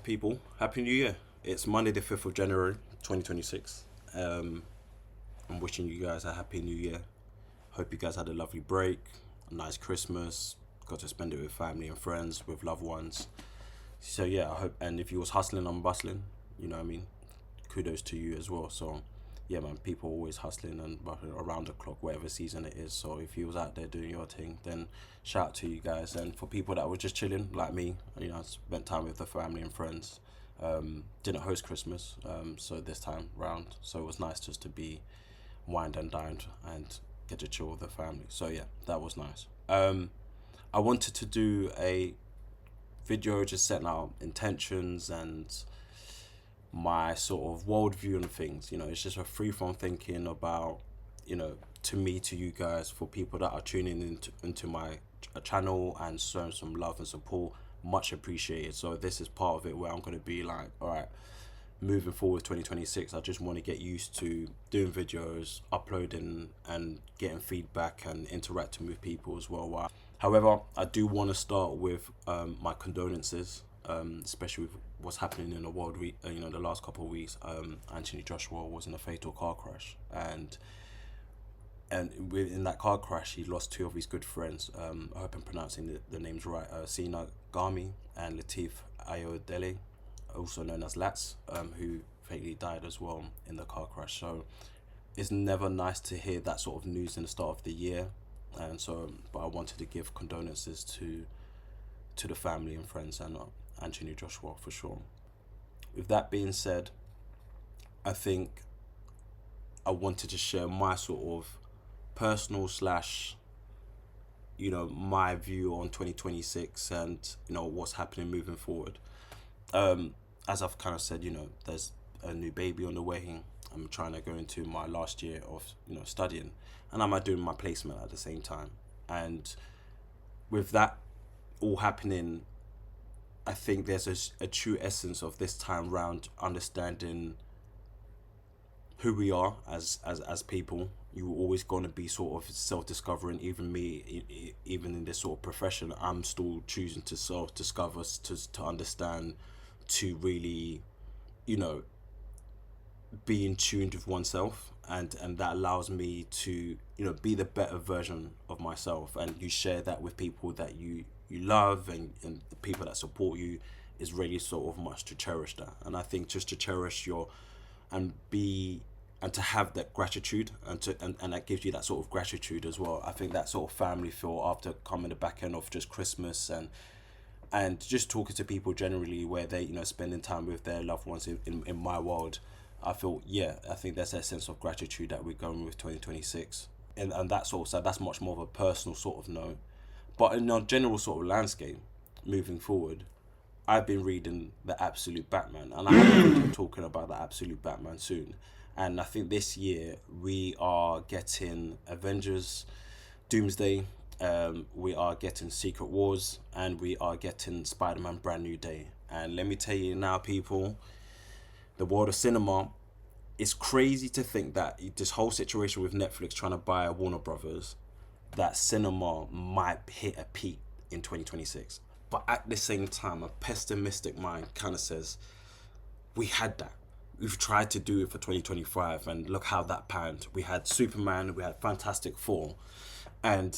people. Happy New Year. It's Monday the 5th of January 2026. I'm wishing you guys a happy New Year. Hope you guys had a lovely break, a nice Christmas, got to spend it with family and friends, with loved ones. So yeah, I hope, and if you was hustling and bustling, you know what I mean, kudos to you as well. So yeah, man, people always hustling and buffing around the clock, whatever season it is. So if you was out there doing your thing, then shout out to you guys. And for people that were just chilling, like me, you know, I spent time with the family and friends. Didn't host Christmas, so this time round. So it was nice just to be wined and dined and get to chill with the family. So yeah, that was nice. I wanted to do a video just setting out intentions and my sort of worldview and things. You know, it's just a free form thinking about, you know, to me, to you guys, for people that are tuning into my channel and showing some love and support. Much appreciated. So this is part of it where I'm going to be like, all right, moving forward 2026, I just want to get used to doing videos, uploading and getting feedback and interacting with people as well. However, I do want to start with my condolences, especially with what's happening in the world. The last couple of weeks, Anthony Joshua was in a fatal car crash, and in that car crash, he lost two of his good friends. I hope I'm pronouncing the names right. Sina, Ghami, and Latif, Ayodele, also known as Latz, who fatally died as well in the car crash. So it's never nice to hear that sort of news in the start of the year. And so, but I wanted to give condolences to the family and friends and Anthony Joshua for sure. With that being said, I think I wanted to share my sort of personal slash, you know, my view on 2026 and, you know, what's happening moving forward. As I've kind of said, you know, there's a new baby on the way. I'm trying to go into my last year of, you know, studying, and I'm doing my placement at the same time. And with that all happening, I think there's a true essence of this time round understanding who we are as people. You're always going to be sort of self-discovering. Even me, even in this sort of profession, I'm still choosing to self-discover, to understand, to really, you know, be in tune with oneself, and that allows me to, you know, be the better version of myself. And you share that with people that you love, and the people that support you, is really sort of much to cherish that. And I think just to cherish and to have that gratitude, and that gives you that sort of gratitude as well. I think that sort of family feel after coming the back end of just Christmas and just talking to people generally, where they, you know, spending time with their loved ones in my world, I feel, yeah, I think there's a sense of gratitude that we're going with 2026. And that's also, that's much more of a personal sort of note. But in a general sort of landscape, moving forward, I've been reading The Absolute Batman, and I have been talking about The Absolute Batman soon. And I think this year we are getting Avengers, Doomsday, we are getting Secret Wars, and we are getting Spider-Man Brand New Day. And let me tell you now, people, the world of cinema, it's crazy to think that this whole situation with Netflix trying to buy Warner Brothers, that cinema might hit a peak in 2026. But at the same time, a pessimistic mind kind of says, we had that. We've tried to do it for 2025, and look how that panned. We had Superman, we had Fantastic Four, and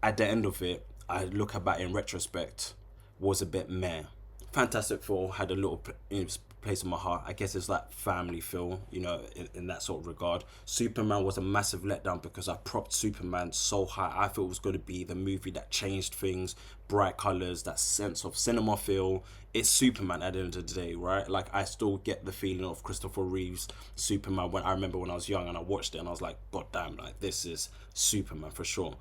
at the end of it, I look about in retrospect, was a bit meh. Fantastic Four had a little place in my heart. I guess it's that family feel, you know, in that sort of regard. Superman was a massive letdown because I propped Superman so high. I thought it was going to be the movie that changed things, bright colors, that sense of cinema feel. It's Superman at the end of the day, right? Like, I still get the feeling of Christopher Reeve's Superman when I remember when I was young and I watched it and I was like, God damn, like, this is Superman for sure.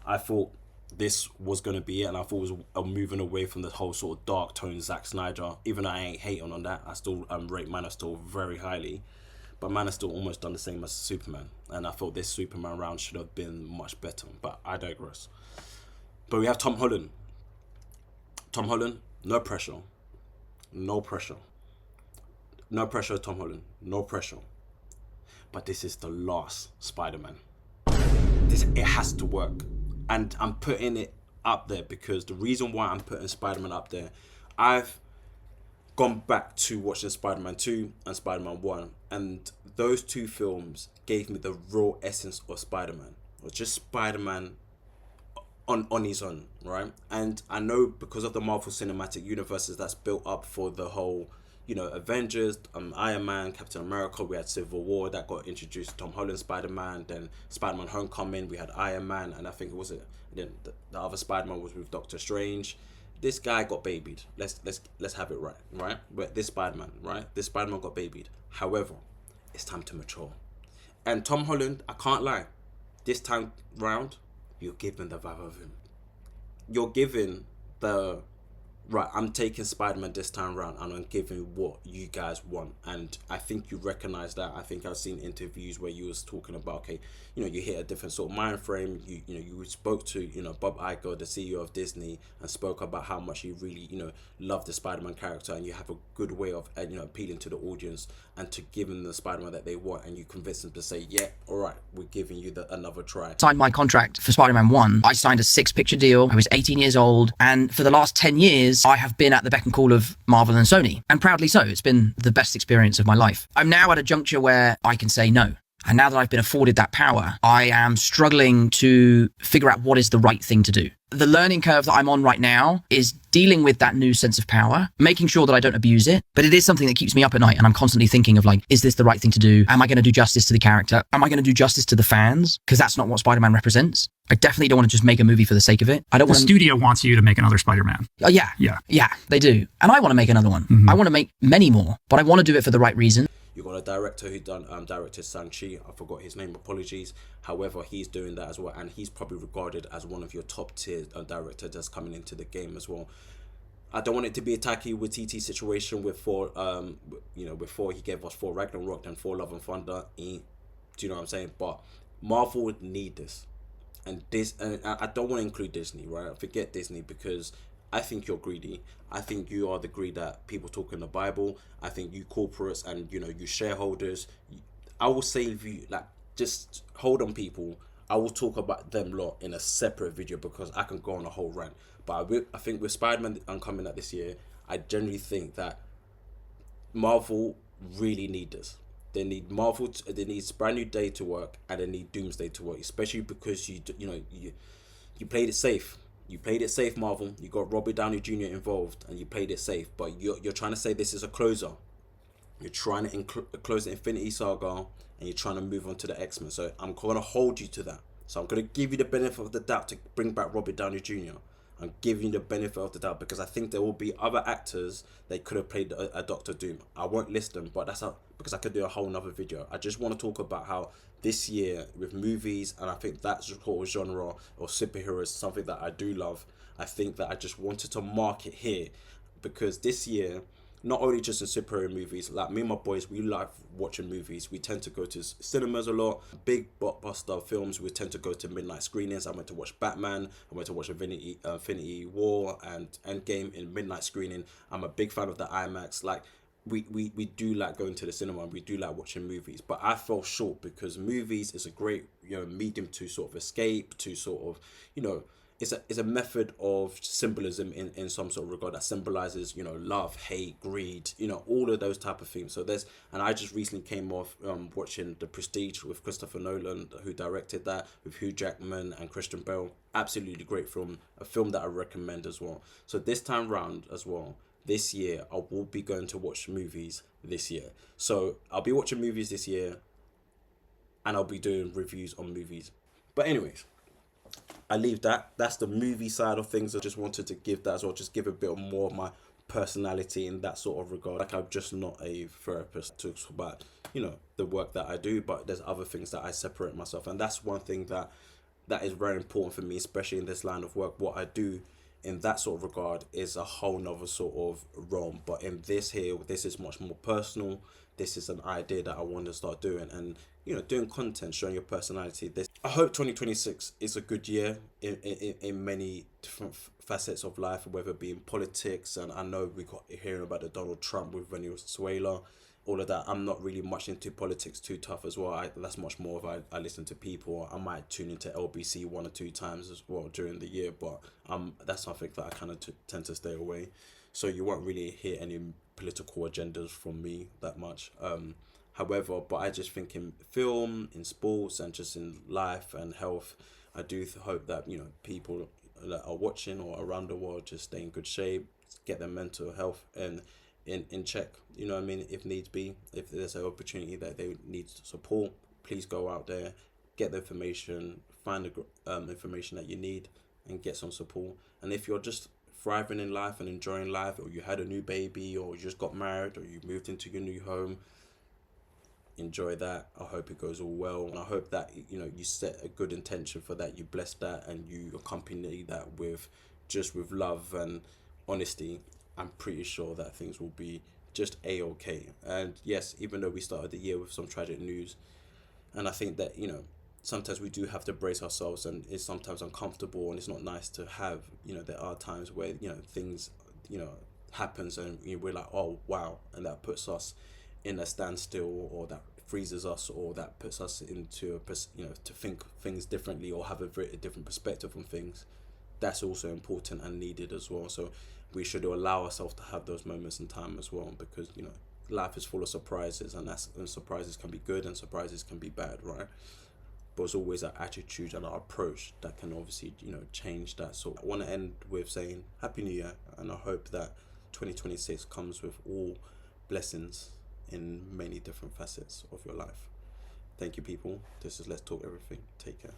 I thought this was going to be it, and I thought it was moving away from the whole sort of dark tone Zack Snyder. Even though I ain't hating on that, I still rate Man of Steel very highly, but Man of Steel almost done the same as Superman, and I thought this Superman round should have been much better, but I digress. But we have Tom Holland. Tom Holland, no pressure. No pressure. No pressure, Tom Holland. No pressure. But this is the last Spider-Man. It has to work. And I'm putting it up there because the reason why I'm putting Spider-Man up there, I've gone back to watching Spider-Man 2 and Spider-Man 1, and those two films gave me the raw essence of Spider-Man. It was just Spider-Man on his own, right? And I know because of the Marvel Cinematic Universes that's built up for the whole, Avengers, Iron Man, Captain America, we had Civil War that got introduced to Tom Holland Spider-Man, then Spider-Man Homecoming, we had Iron Man, and I think it was then the other Spider-Man was with Doctor Strange. This guy got babied. Let's have it right? But this Spider-Man, right? This Spider-Man got babied. However, it's time to mature. And Tom Holland, I can't lie, this time round, you're giving the vibe of him. You're giving the right. I'm taking Spider-Man this time round, and I'm giving what you guys want. And I think you recognize that. I think I've seen interviews where you was talking about, okay, you hit a different sort of mind frame. You spoke to Bob Iger, the CEO of Disney, and spoke about how much you really love the Spider-Man character, and you have a good way of appealing to the audience and to give them the Spider-Man that they want, and you convince them to say, yeah, all right, we're giving you another try. Signed my contract for Spider-Man 1. I signed a 6-picture deal. I was 18 years old, and for the last 10 years, I have been at the beck and call of Marvel and Sony, and proudly so. It's been the best experience of my life. I'm now at a juncture where I can say no. And now that I've been afforded that power, I am struggling to figure out what is the right thing to do. The learning curve that I'm on right now is dealing with that new sense of power, making sure that I don't abuse it. But it is something that keeps me up at night, and I'm constantly thinking of is this the right thing to do? Am I going to do justice to the character? Am I going to do justice to the fans? Because that's not what Spider-Man represents. I definitely don't want to just make a movie for the sake of it. I don't want The studio wants you to make another Spider-Man. Yeah, they do. And I want to make another one. Mm-hmm. I want to make many more, but I want to do it for the right reason. You got a director who directed Shang-Chi. I forgot his name. Apologies. However, he's doing that as well, and he's probably regarded as one of your top tier directors that's coming into the game as well. I don't want it to be a tacky with TT situation with Thor. Before he gave us Thor Ragnarok and Thor Love and Thunder. Do you know what I'm saying? But Marvel would need this, and I don't want to include Disney, right? Forget Disney because I think you're greedy. I think you are the greed that people talk in the Bible. I think you corporates and you shareholders. I will save you. Just hold on, people. I will talk about them lot in a separate video because I can go on a whole rant. But I think with Spider-Man coming out this year, I generally think that Marvel really need this. They need they need Brand New Day to work, and they need Doomsday to work, especially because you played it safe. You played it safe, Marvel. You got Robert Downey Jr. involved, and you played it safe. But you're trying to say this is a closer. You're trying to close the Infinity Saga, and you're trying to move on to the X-Men. So I'm going to hold you to that. So I'm going to give you the benefit of the doubt to bring back Robert Downey Jr. I'm giving you the benefit of the doubt because I think there will be other actors that could have played a Doctor Doom. I won't list them, but because I could do a whole nother video. I just want to talk about how this year with movies, and I think that sort of genre or superheroes, something that I do love. I think that I just wanted to mark it here because this year, not only just in superhero movies, like me and my boys, we love watching movies. We tend to go to cinemas a lot. Big blockbuster films, we tend to go to midnight screenings. I went to watch Batman. I went to watch Infinity War and Endgame in midnight screening. I'm a big fan of the IMAX. We do like going to the cinema and we do like watching movies, but I fell short because movies is a great medium to sort of escape, to sort of it's a method of symbolism in some sort of regard that symbolizes love, hate, greed, all of those type of things. And I just recently came off watching The Prestige with Christopher Nolan, who directed that, with Hugh Jackman and Christian Bale. Absolutely great film, a film that I recommend as well. So this time round as well, this year I will be going to watch movies this year. So I'll be watching movies this year, and I'll be doing reviews on movies. But anyways, I leave that. That's the movie side of things. I just wanted to give that as well. Just give a bit more of my personality in that sort of regard. I'm just not a therapist to talk about, the work that I do, but there's other things that I separate myself. And that's one thing that is very important for me, especially in this line of work. What I do in that sort of regard is a whole nother sort of realm. But in this is much more personal. This is an idea that I want to start doing, and doing content, showing your personality. I hope 2026 is a good year in many different facets of life, whether it be in politics, and I know we got hearing about the Donald Trump with Venezuela, all of that. I'm not really much into politics too tough as well. That's much more of I listen to people. I might tune into LBC 1 or 2 times as well during the year, but that's something that I kind of tend to stay away. So you won't really hear any political agendas from me that much. However, but I just think in film, in sports, and just in life and health, I do hope that, you know, people that are watching or around the world just stay in good shape, get their mental health and in check. You know what I mean? If needs be, if there's an opportunity that they need support, please go out there, get the information, find the information that you need, and get some support. And if you're just thriving in life and enjoying life, or you had a new baby, or you just got married, or you moved into your new home, enjoy that. I hope it goes all well, and I hope that, you know, you set a good intention for that, you bless that, and you accompany that with love and honesty. I'm pretty sure that things will be just a-okay. And yes, even though we started the year with some tragic news, and I think that, you know, sometimes we do have to brace ourselves, and it's sometimes uncomfortable, and it's not nice to have, you know, there are times where, you know, things, you know, happens, and, you know, we're like, oh wow, and that puts us in a standstill, or that freezes us, or that puts us into a, you know, to think things differently, or have a very different perspective on things. That's also important and needed as well. So we should allow ourselves to have those moments in time as well, because, you know, life is full of surprises, and surprises can be good and surprises can be bad, right? But it's always our attitude and our approach that can obviously, you know, change that. So I want to end with saying Happy New Year, and I hope that 2026 comes with all blessings in many different facets of your life. Thank you, people. This is Let's Talk Everything. Take care.